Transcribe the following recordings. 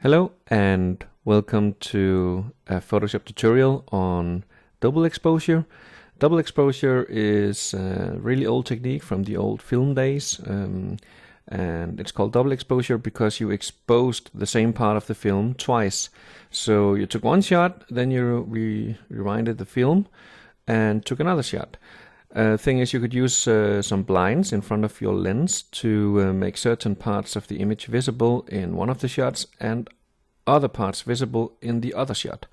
Hello and welcome to a Photoshop tutorial on double exposure. Double exposure is a really old technique from the old film days, and it's called double exposure because you exposed the same part of the film twice. So you took one shot, then you rewinded the film and took another shot. Thing is, you could use some blinds in front of your lens to make certain parts of the image visible in one of the shots and other parts visible in the other shot.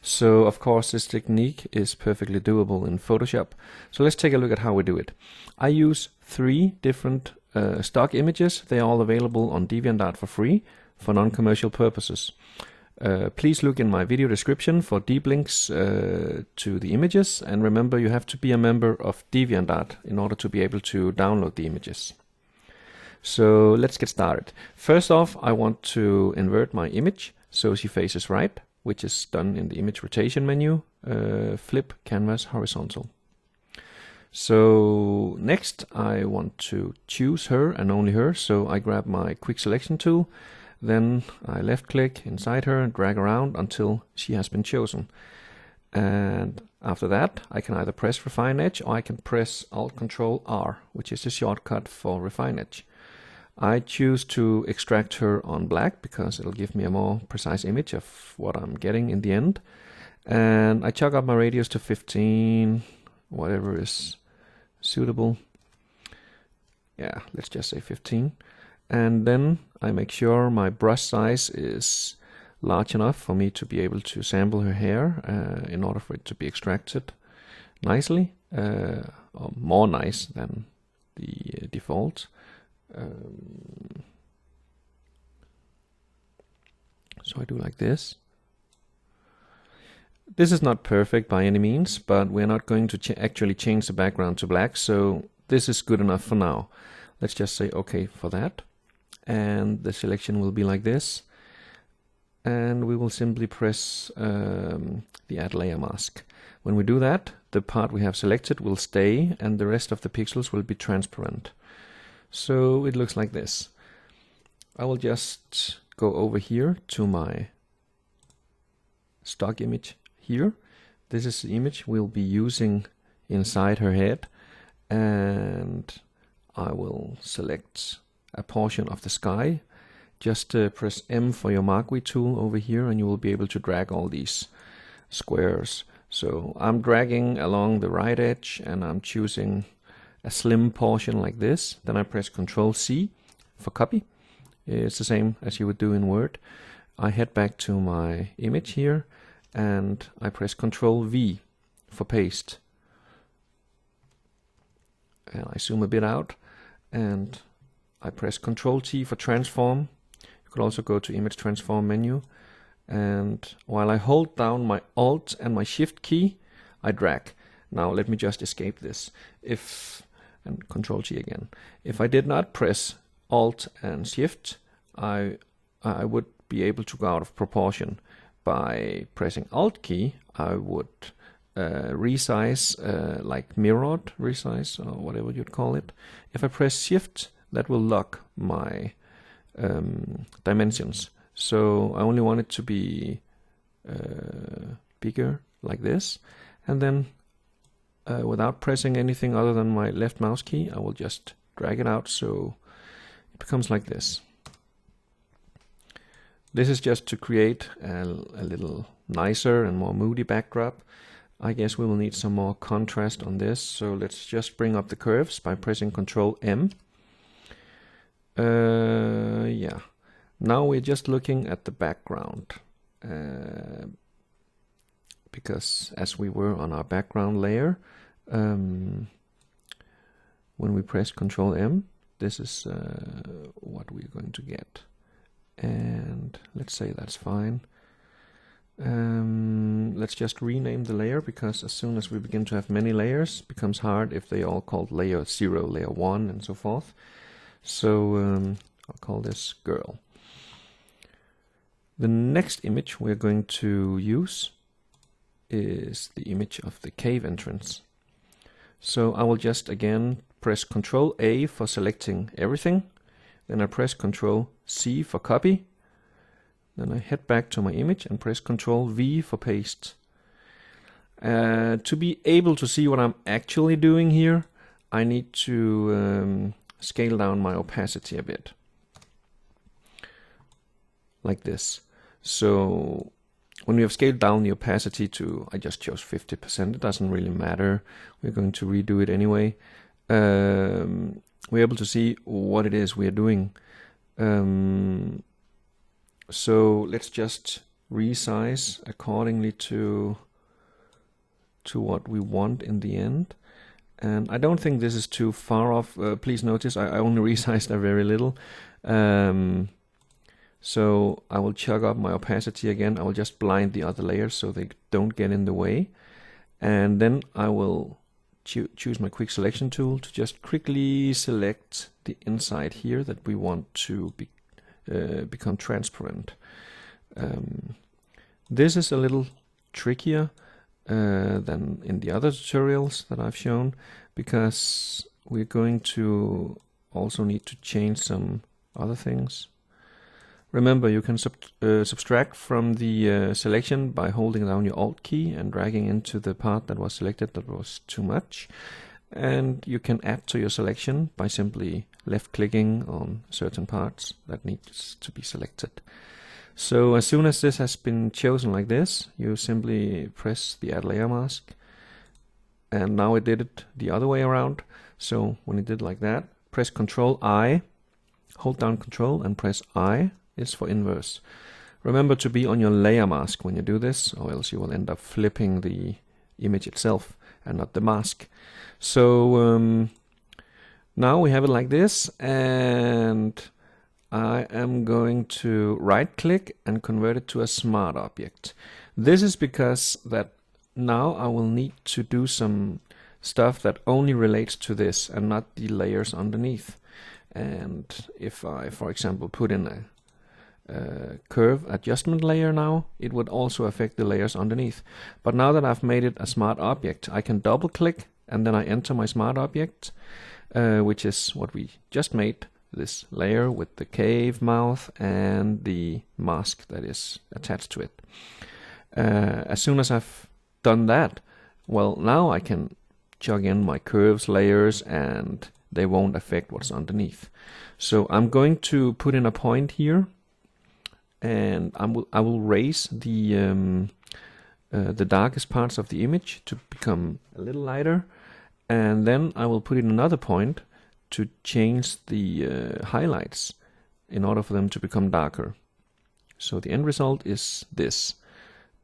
So of course this technique is perfectly doable in Photoshop. So let's take a look at how we do it. I use 3 different stock images. They are all available on DeviantArt for free for non-commercial purposes. Please look in my video description for deep links to the images, and remember you have to be a member of DeviantArt in order to be able to download the images. So let's get started. First off, I want to invert my image so she faces right, which is done in the image rotation menu. Flip canvas horizontal. So next I want to choose her and only her, so I grab my quick selection tool. Then I left click inside her and drag around until she has been chosen. And after that I can either press Refine Edge or I can press Alt Control R, which is the shortcut for Refine Edge. I choose to extract her on black because it'll give me a more precise image of what I'm getting in the end. And I chug up my radius to 15, whatever is suitable. Yeah, let's just say 15. And then I make sure my brush size is large enough for me to be able to sample her hair in order for it to be extracted nicely, or more nice than the default. So I do like this. This is not perfect by any means, but we're not going to actually change the background to black, so this is good enough for now. Let's just say OK for that. And the selection will be like this. And we will simply press the Add Layer Mask. When we do that, the part we have selected will stay and the rest of the pixels will be transparent. So it looks like this. I will just go over here to my stock image here. This is the image we'll be using inside her head, and I will select a portion of the sky. Just press M for your Marquee tool over here and you will be able to drag all these squares. So I'm dragging along the right edge and I'm choosing a slim portion like this. Then I press Ctrl C for copy. It's the same as you would do in Word. I head back to my image here and I press Ctrl V for paste. And I zoom a bit out and I press Ctrl T for transform. You could also go to image transform menu, and while I hold down my Alt and my Shift key, I drag. Now let me just escape this. And Ctrl G again. If I did not press Alt and Shift, I would be able to go out of proportion. By pressing Alt key, I would resize, like mirrored resize or whatever you'd call it. If I press Shift, that will lock my dimensions. So I only want it to be bigger like this, and then without pressing anything other than my left mouse key, I will just drag it out so it becomes like this. This is just to create a little nicer and more moody backdrop. I guess we will need some more contrast on this, so let's just bring up the curves by pressing Ctrl M. Yeah. Now we're just looking at the background, because as we were on our background layer, when we press Ctrl M, this is what we're going to get. And let's say that's fine. Let's just rename the layer, because as soon as we begin to have many layers, it becomes hard if they all called layer 0, layer 1, and so forth. So I'll call this girl. The next image we're going to use is the image of the cave entrance. So I will just again press Ctrl A for selecting everything. Then I press Ctrl C for copy. Then I head back to my image and press Ctrl V for paste. To be able to see what I'm actually doing here, I need to scale down my opacity a bit. Like this. So when we have scaled down the opacity to, I just chose 50%, it doesn't really matter. We're going to redo it anyway. We're able to see what it is we are doing. So let's just resize accordingly to what we want in the end. And I don't think this is too far off. Please notice I only resized a very little. So I will chug up my opacity again. I will just blind the other layers so they don't get in the way. And then I will choose my quick selection tool to just quickly select the inside here that we want to become transparent. This is a little trickier than in the other tutorials that I've shown, because we're going to also need to change some other things. Remember, you can subtract from the selection by holding down your Alt key and dragging into the part that was selected that was too much. And you can add to your selection by simply left-clicking on certain parts that needs to be selected. So as soon as this has been chosen like this, you simply press the Add Layer Mask. And now it did it the other way around. So when it did like that, press Ctrl I, hold down Ctrl and press I. Is for inverse. Remember to be on your layer mask when you do this, or else you will end up flipping the image itself and not the mask. So now we have it like this, and I am going to right click and convert it to a smart object. This is because that now I will need to do some stuff that only relates to this and not the layers underneath. And if I, for example, put in a curve adjustment layer now, it would also affect the layers underneath. But now that I've made it a smart object, I can double click and then I enter my smart object, which is what we just made, this layer with the cave mouth and the mask that is attached to it. As soon as I've done that, well, now I can chug in my curves layers and they won't affect what's underneath. So I'm going to put in a point here, and I will raise the darkest parts of the image to become a little lighter, and then I will put in another point to change the highlights in order for them to become darker. So the end result is this.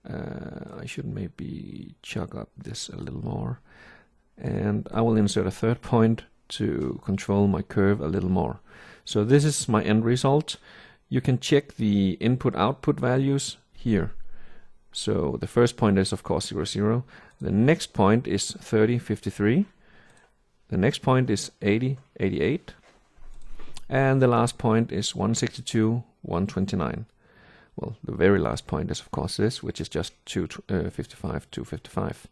I should maybe chug up this a little more, and I will insert a third point to control my curve a little more. So this is my end result. You can check the input-output values here. So the first point is of course 0, 0. The next point is 30, 53. The next point is 80, 88. And the last point is 162, 129. Well, the very last point is of course this, which is just 255, 255.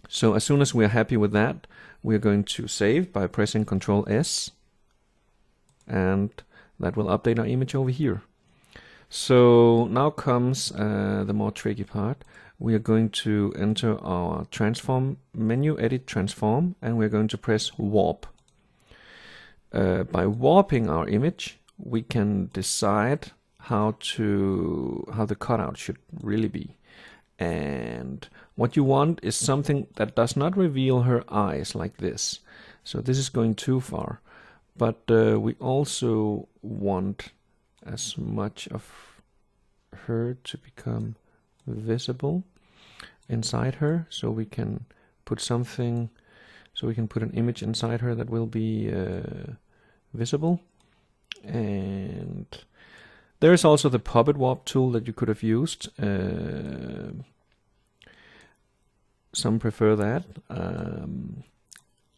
So as soon as we are happy with that, we are going to save by pressing Ctrl S. And that will update our image over here. So now comes the more tricky part. We are going to enter our transform menu, edit transform, and we're going to press warp. By warping our image, we can decide how the cutout should really be. And what you want is something that does not reveal her eyes like this. So this is going too far. But we also want as much of her to become visible inside her, so we can put something, so we can put an image inside her that will be visible. And there is also the puppet warp tool that you could have used. Some prefer that.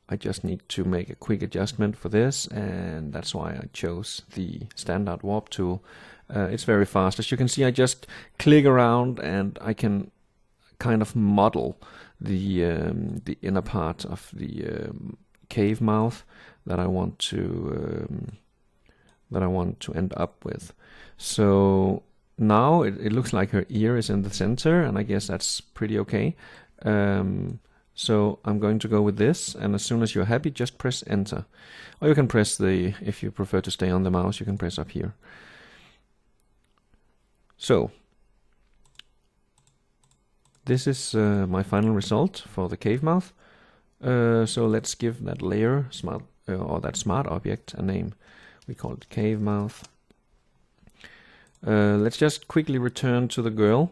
I just need to make a quick adjustment for this, and that's why I chose the standard warp tool. It's very fast. As you can see, I just click around and I can kind of model the inner part of the cave mouth that I want to that I want to end up with. So now it looks like her ear is in the center, and I guess that's pretty okay. So I'm going to go with this, and as soon as you're happy, just press enter. Or you can press if you prefer to stay on the mouse, you can press up here. So this is my final result for the cave mouth. So let's give that layer or that smart object a name. We call it cave mouth. Let's just quickly return to the girl.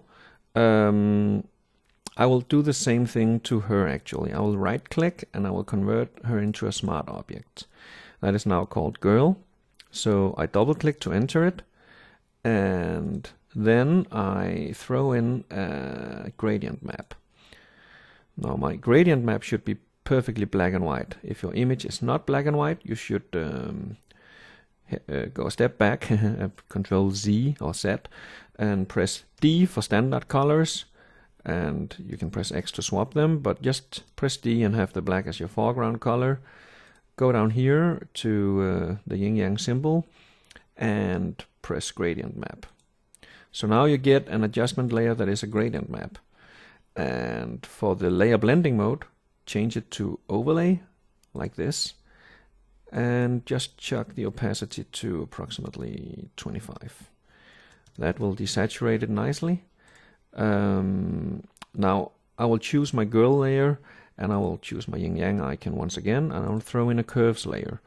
I will do the same thing to her actually. I will right click and I will convert her into a smart object. That is now called girl. So I double click to enter it, and then I throw in a gradient map. Now my gradient map should be perfectly black and white. If your image is not black and white, you should go a step back, Control Z or Z, and press D for standard colors. And you can press X to swap them, but just press D and have the black as your foreground color. Go down here to the yin yang symbol and press gradient map. So now you get an adjustment layer that is a gradient map. And for the layer blending mode, change it to overlay like this, and just chuck the opacity to approximately 25. That will desaturate it nicely. Now I will choose my girl layer, and I will choose my yin yang icon once again, and I will throw in a curves layer.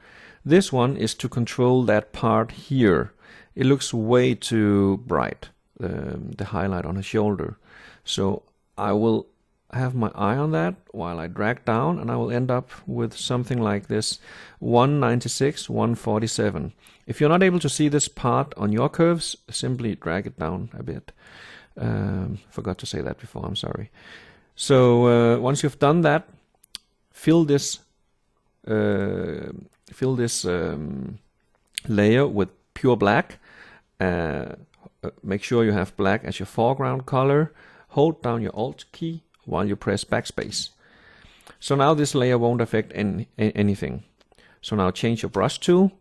This one is to control that part here. It looks way too bright, the highlight on her shoulder. So I will have my eye on that while I drag down, and I will end up with something like this: 196, 147. If you're not able to see this part on your curves, simply drag it down a bit. Forgot to say that before, I'm sorry. So once you've done that, fill this layer with pure black. Make sure you have black as your foreground color. Hold down your Alt key while you press backspace. So now this layer won't affect anything. So now change your brush tool,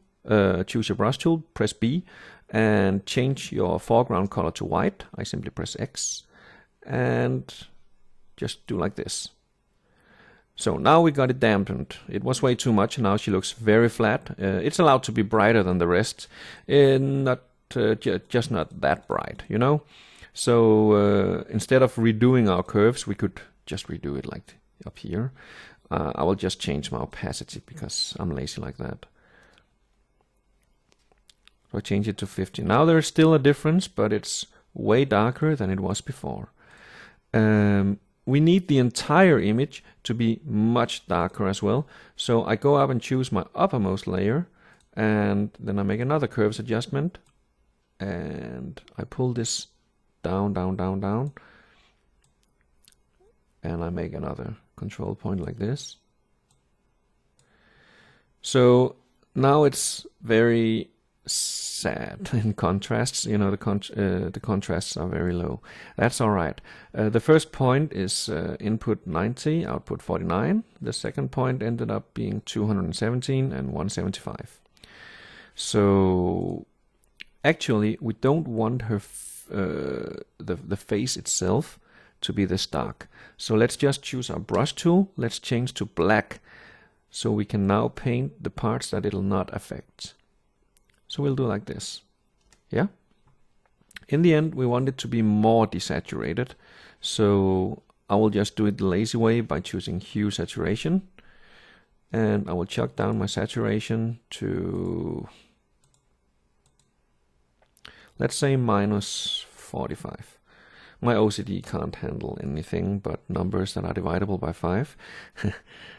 choose your brush tool, press B, and change your foreground color to white. I simply press X and just do like this. So now we got it dampened. It was way too much, and now she looks very flat. It's allowed to be brighter than the rest, just not that bright, you know. So instead of redoing our curves, we could just redo it like up here. I will just change my opacity because I'm lazy like that. So I change it to 50. Now there's still a difference, but it's way darker than it was before. We need the entire image to be much darker as well. So I go up and choose my uppermost layer, and then I make another curves adjustment, and I pull this down, down, down, down, and I make another control point like this. So now it's very sad in contrasts. You know, the contrasts are very low. That's all right. The first point is input 90, output 49. The second point ended up being 217 and 175. So actually, we don't want her the face itself to be this dark. So let's just choose our brush tool. Let's change to black, so we can now paint the parts that it'll not affect. So we'll do like this. Yeah. In the end, we want it to be more desaturated. So I will just do it the lazy way by choosing hue saturation. And I will chuck down my saturation to, let's say, minus 45. My OCD can't handle anything but numbers that are divisible by 5.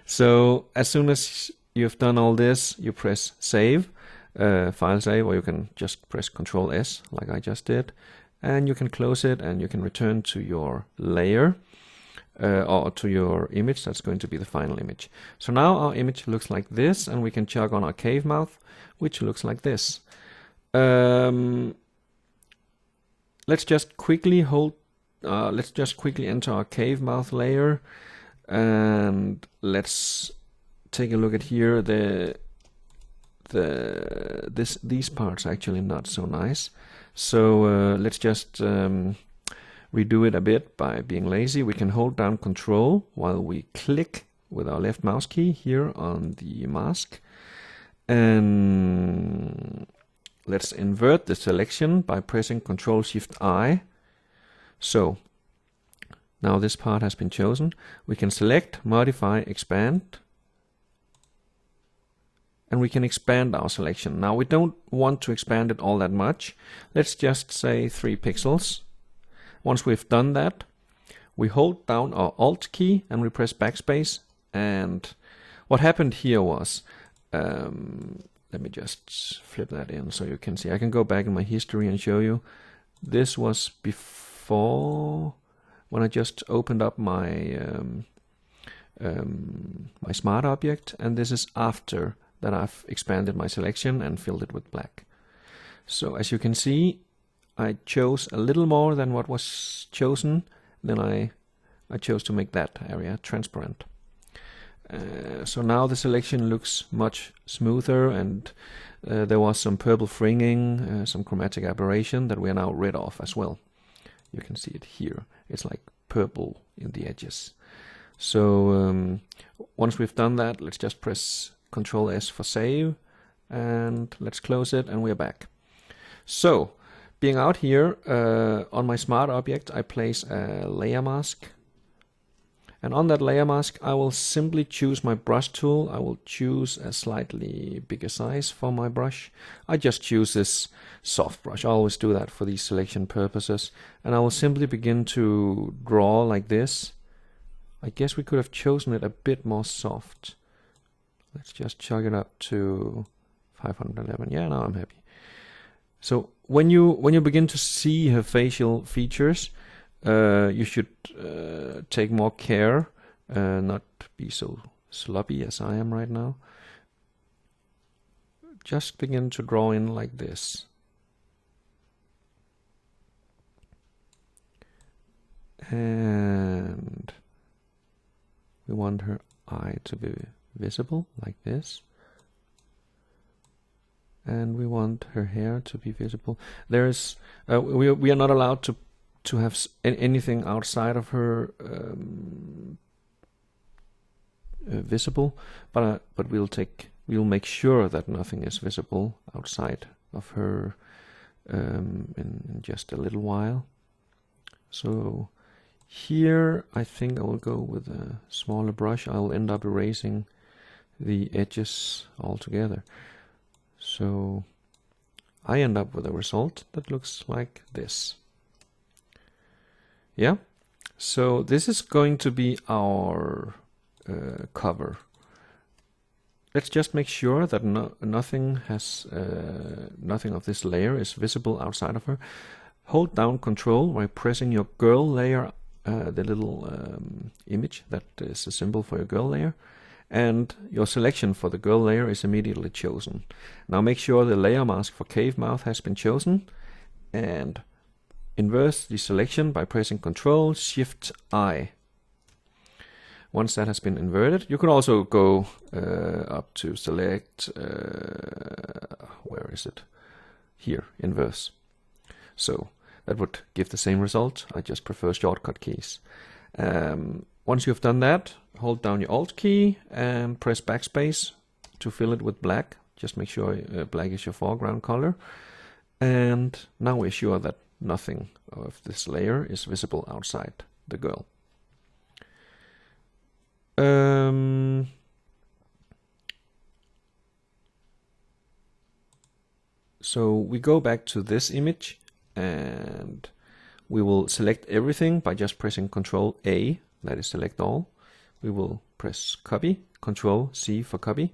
So as soon as you've done all this, you press save. File save, or you can just press Ctrl S like I just did, and you can close it, and you can return to your layer or to your image. That's going to be the final image. So now our image looks like this, and we can chuck on our cave mouth, which looks like this. Let's just quickly enter our cave mouth layer, and let's take a look at here. The these parts are actually not so nice. So let's just redo it a bit by being lazy. We can hold down Control while we click with our left mouse key here on the mask. And let's invert the selection by pressing Ctrl-Shift-I. So now this part has been chosen. We can select, modify, expand, and we can expand our selection. Now we don't want to expand it all that much. Let's just say 3 pixels. Once we've done that, we hold down our Alt key and we press backspace. And what happened here was, let me just flip that in so you can see. I can go back in my history and show you. This was before, when I just opened up my my smart object, and this is after that I've expanded my selection and filled it with black. So as you can see, I chose a little more than what was chosen. Then I chose to make that area transparent. So now the selection looks much smoother, and there was some purple fringing, some chromatic aberration that we are now rid of as well. You can see it here. It's like purple in the edges. So once we've done that, let's just press Ctrl S for save, and let's close it, and we're back. So being out here on my smart object, I place a layer mask. And on that layer mask, I will simply choose my brush tool. I will choose a slightly bigger size for my brush. I just choose this soft brush. I always do that for these selection purposes. And I will simply begin to draw like this. I guess we could have chosen it a bit more soft. Let's just chug it up to 511. Yeah, now I'm happy. So when you begin to see her facial features, you should take more care, not be so sloppy as I am right now. Just begin to draw in like this. And we want her eye to be visible like this. And we want her hair to be visible. There's we are not allowed to have anything outside of her visible, but we'll make sure that nothing is visible outside of her in just a little while. So here I think I will go with a smaller brush. I'll end up erasing the edges altogether. So I end up with a result that looks like this. Yeah, so this is going to be our cover. Let's just make sure that nothing of this layer is visible outside of her. Hold down Control by pressing your girl layer, the little image that is a symbol for your girl layer, and your selection for the girl layer is immediately chosen. Now make sure the layer mask for cave mouth has been chosen, and invert the selection by pressing Ctrl-Shift-I. Once that has been inverted, you can also go up to select, where is it? Here, inverse. So that would give the same result. I just prefer shortcut keys. Once you've done that, hold down your Alt key and press backspace to fill it with black. Just make sure black is your foreground color. And now we're sure that nothing of this layer is visible outside the girl. So we go back to this image and we will select everything by just pressing Ctrl-A, that is select all. We will press copy, Ctrl-C for copy.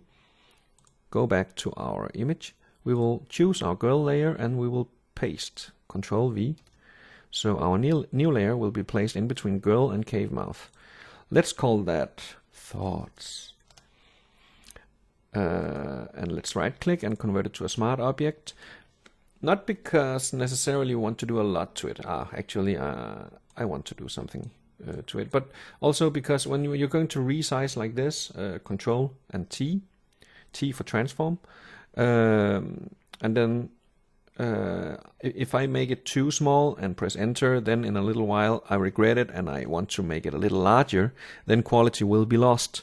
Go back to our image. We will choose our girl layer and we will paste, Ctrl-V. So our new layer will be placed in between girl and cave mouth. Let's call that thoughts. And let's right click and convert it to a smart object. Not because necessarily we want to do a lot to it. Actually, I want to do something to it. But also because when you're going to resize like this, Control and T for transform, And then if I make it too small and press enter, then in a little while I regret it and I want to make it a little larger, then quality will be lost.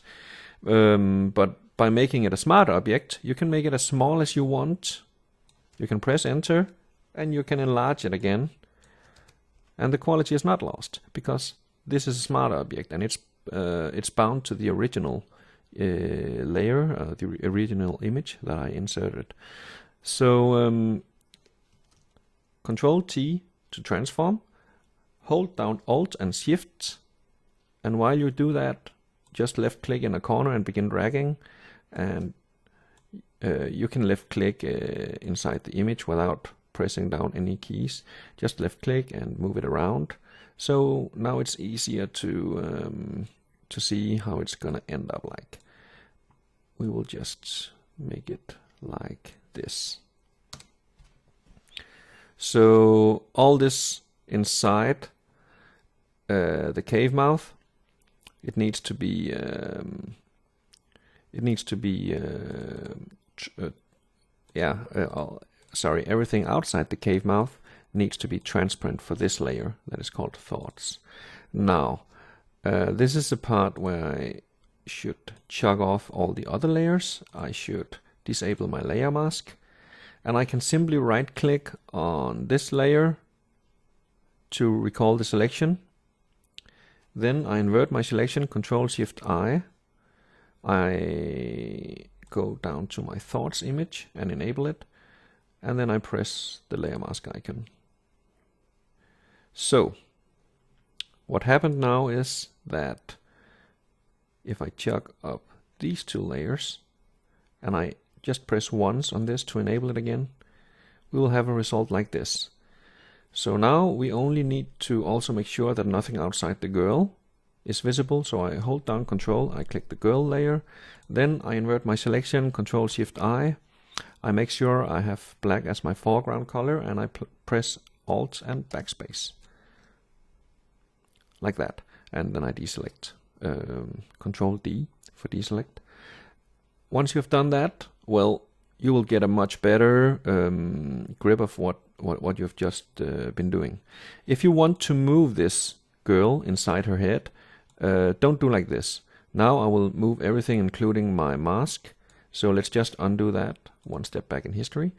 But by making it a smart object, you can make it as small as you want. You can press enter and you can enlarge it again, and the quality is not lost because this is a smart object and it's bound to the original layer, the original image that I inserted. So Control T to transform, hold down Alt and Shift, and while you do that, just left click in a corner and begin dragging, and you can left click inside the image without pressing down any keys. Just left click and move it around. So now it's easier to see how it's gonna end up like. We will just make it like this. So all this inside the cave mouth, it needs to be everything outside the cave mouth needs to be transparent for this layer that is called thoughts. Now this is the part where I should chug off all the other layers. I should disable my layer mask, and I can simply right click on this layer to recall the selection. Then I invert my selection, Control Shift I. I go down to my thoughts image and enable it, and then I press the layer mask icon. So what happened now is that if I chug up these two layers and I just press once on this to enable it again, we will have a result like this. So now we only need to also make sure that nothing outside the girl is visible. So I hold down Control, I click the girl layer, then I invert my selection, Control Shift I make sure I have black as my foreground color, and I press Alt and backspace like that, and then I deselect. Control D for deselect. Once you've done that, well, you will get a much better grip of what you've just been doing. If you want to move this girl inside her head, don't do like this. Now I will move everything including my mask. So let's just undo that, one step back in history,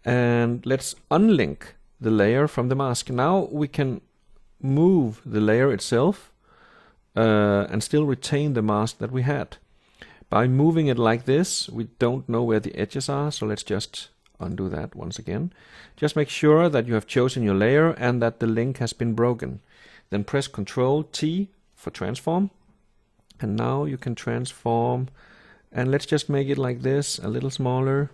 and let's unlink the layer from the mask. Now we can move the layer itself and still retain the mask that we had. By moving it like this, we don't know where the edges are, so let's just undo that once again. Just make sure that you have chosen your layer and that the link has been broken. Then press Control T for transform, and now you can transform, and let's just make it like this, a little smaller,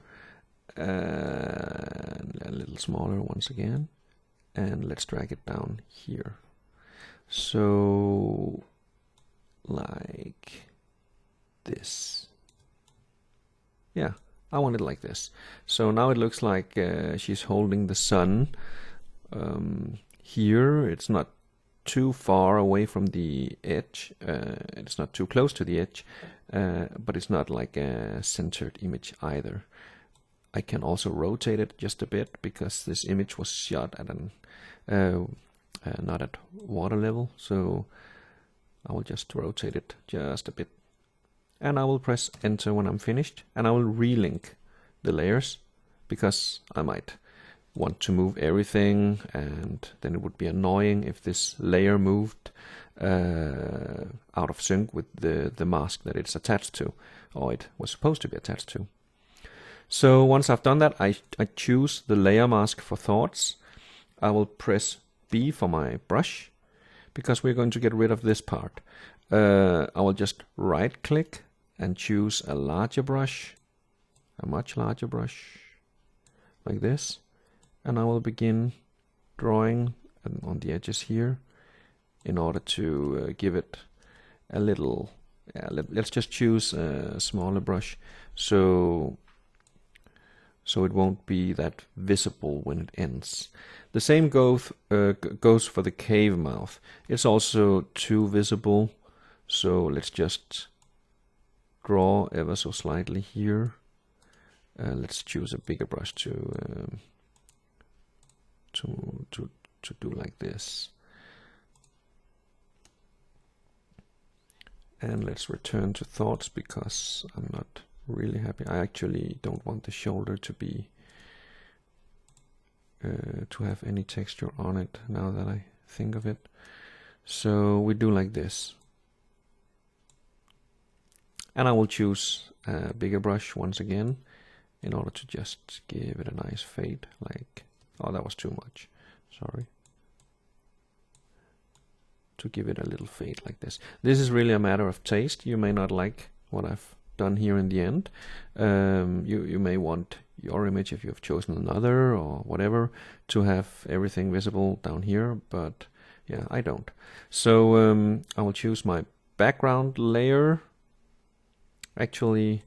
a little smaller once again, and let's drag it down here. So like this. Yeah, I want it like this. So now it looks like she's holding the sun. Here it's not too far away from the edge. It's not too close to the edge, but it's not like a centered image either. I can also rotate it just a bit because this image was shot at not at water level, so I will just rotate it just a bit. And I will press enter when I'm finished, and I will relink the layers because I might want to move everything, and then it would be annoying if this layer moved out of sync with the mask that it's attached to, or it was supposed to be attached to. So once I've done that, I choose the layer mask for thoughts. I will press B for my brush because we're going to get rid of this part. I will just right click and choose a larger brush, a much larger brush, like this, and I will begin drawing on the edges here in order to give it a little, let's just choose a smaller brush so it won't be that visible when it ends. The same goes for the cave mouth. It's also too visible, so let's just draw ever so slightly here, Let's choose a bigger brush to do like this. And let's return to thoughts because I'm not really happy. I actually don't want the shoulder to be to have any texture on it now that I think of it. So we do like this. And I will choose a bigger brush once again in order to just give it a nice fade. Like, oh, that was too much. Sorry. To give it a little fade like this. This is really a matter of taste. You may not like what I've done here in the end. You may want your image, if you have chosen another or whatever, to have everything visible down here, but yeah, I don't. So I will choose my background layer. Actually,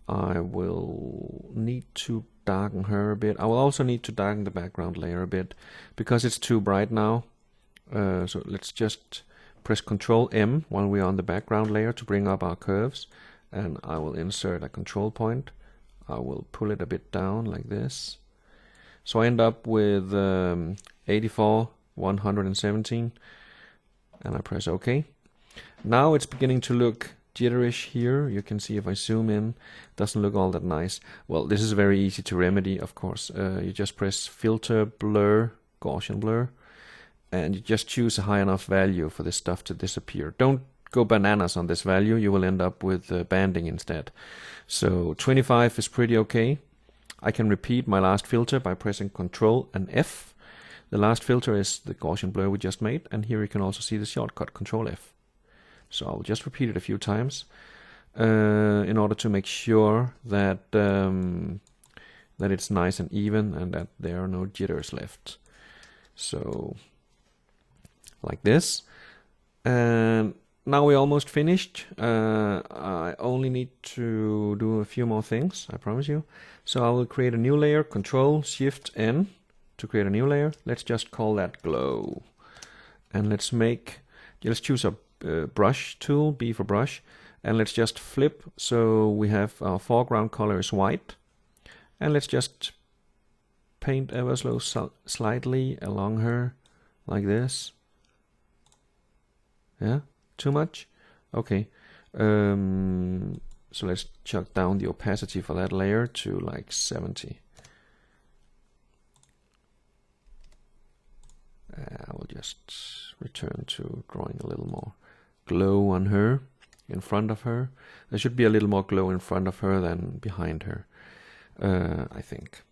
I will need to darken her a bit. I will also need to darken the background layer a bit because it's too bright now. So let's just press Ctrl M while we're on the background layer to bring up our curves, and I will insert a control point. I will pull it a bit down like this. So I end up with 84, 117, and I press OK. Now it's beginning to look jitterish here. You can see if I zoom in, doesn't look all that nice. Well, this is very easy to remedy, of course. You just press Filter, Blur, Gaussian Blur, and you just choose a high enough value for this stuff to disappear. Don't go bananas on this value. You will end up with banding instead. So 25 is pretty okay. I can repeat my last filter by pressing Ctrl and F. The last filter is the Gaussian blur we just made, and here you can also see the shortcut Ctrl F. So I'll just repeat it a few times in order to make sure that that it's nice and even and that there are no jitters left. So like this. And now we're almost finished. I only need to do a few more things, I promise you. So I will create a new layer, Control Shift N to create a new layer. Let's just call that glow. And let's choose a brush tool, B for brush, and let's just flip so we have our foreground color is white. And let's just paint ever so slightly along her like this. Yeah, too much? Okay. So let's chuck down the opacity for that layer to like 70. I will just return to drawing a little more glow on her, in front of her. There should be a little more glow in front of her than behind her, I think.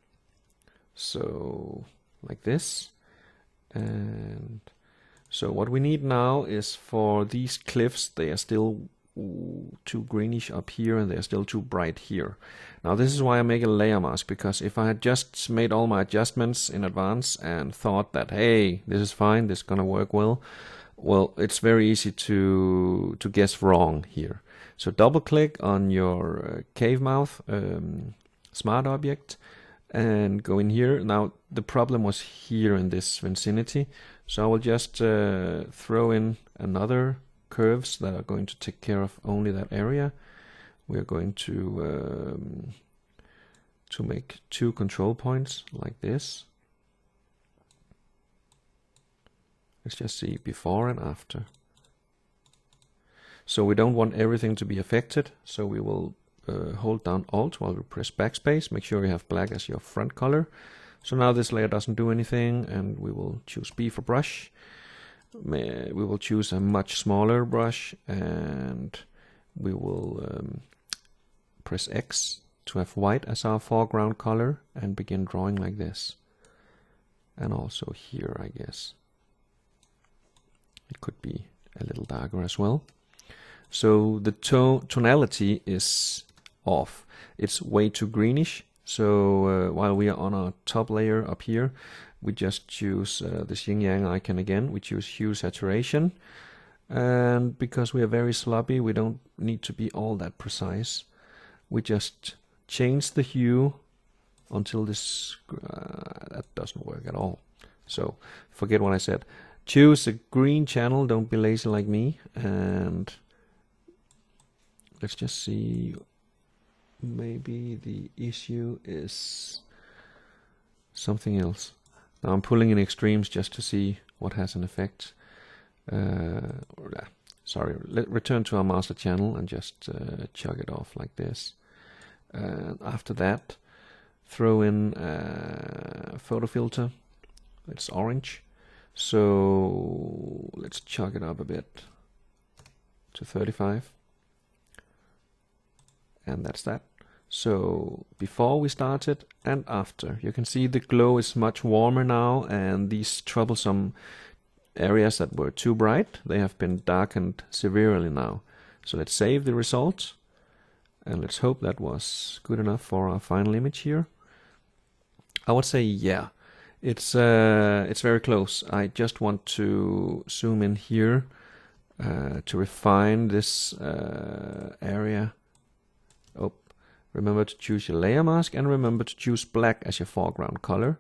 So like this. And so what we need now is for these cliffs, they are still too greenish up here and they're still too bright here. Now this is why I make a layer mask, because if I had just made all my adjustments in advance and thought that, hey, this is fine, this is gonna work well, it's very easy to guess wrong here. So double click on your cave mouth smart object and go in here. Now the problem was here in this vicinity, so I will just throw in another curves that are going to take care of only that area. We are going to make 2 control points like this. Let's just see before and after. So we don't want everything to be affected, so we will hold down Alt while we press backspace. Make sure you have black as your front color. So now this layer doesn't do anything, and we will choose B for brush. We will choose a much smaller brush, and we will press X to have white as our foreground color and begin drawing like this. And also here, I guess. It could be a little darker as well. So the tonality is off. It's way too greenish. So while we are on our top layer up here, we just choose this yin yang icon again. We choose hue saturation. And because we are very sloppy, we don't need to be all that precise. We just change the hue until this, that doesn't work at all. So forget what I said. Choose a green channel, don't be lazy like me, and let's just see. maybe the issue is something else. Now I'm pulling in extremes just to see what has an effect. Sorry, return to our master channel and just chug it off like this. And after that, throw in a photo filter. It's orange. So let's chug it up a bit to 35. And that's that. So before we started and after, you can see the glow is much warmer now, and these troublesome areas that were too bright, they have been darkened severely now. So let's save the results, and let's hope that was good enough for our final image here. I would say yeah, it's very close. I just want to zoom in here to refine this area. Oh, remember to choose your layer mask, and remember to choose black as your foreground color.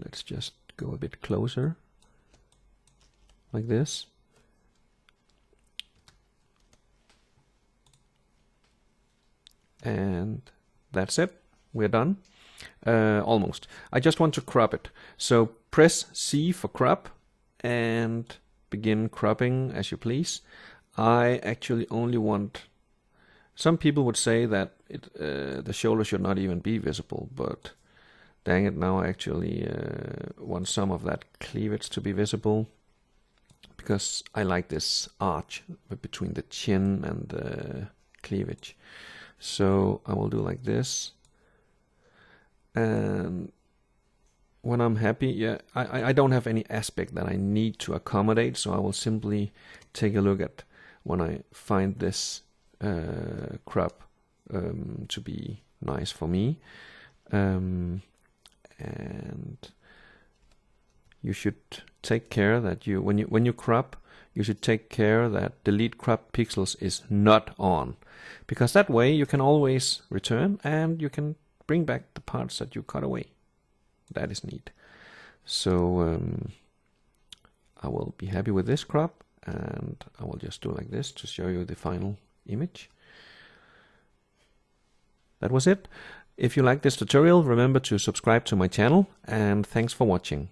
Let's just go a bit closer, like this. And that's it. We're done. Almost. I just want to crop it. So press C for crop and begin cropping as you please. I actually only want... Some people would say that the shoulder should not even be visible, but dang it, now I actually want some of that cleavage to be visible, because I like this arch between the chin and the cleavage. So I will do like this. And when I'm happy, yeah, I don't have any aspect that I need to accommodate, so I will simply take a look at when I find this crop to be nice for me. And you should take care that when you crop, you should take care that delete cropped pixels is not on, because that way you can always return and you can bring back the parts that you cut away. That is neat. So I will be happy with this crop, and I will just do like this to show you the final image. That was it. If you like this tutorial, remember to subscribe to my channel, and thanks for watching.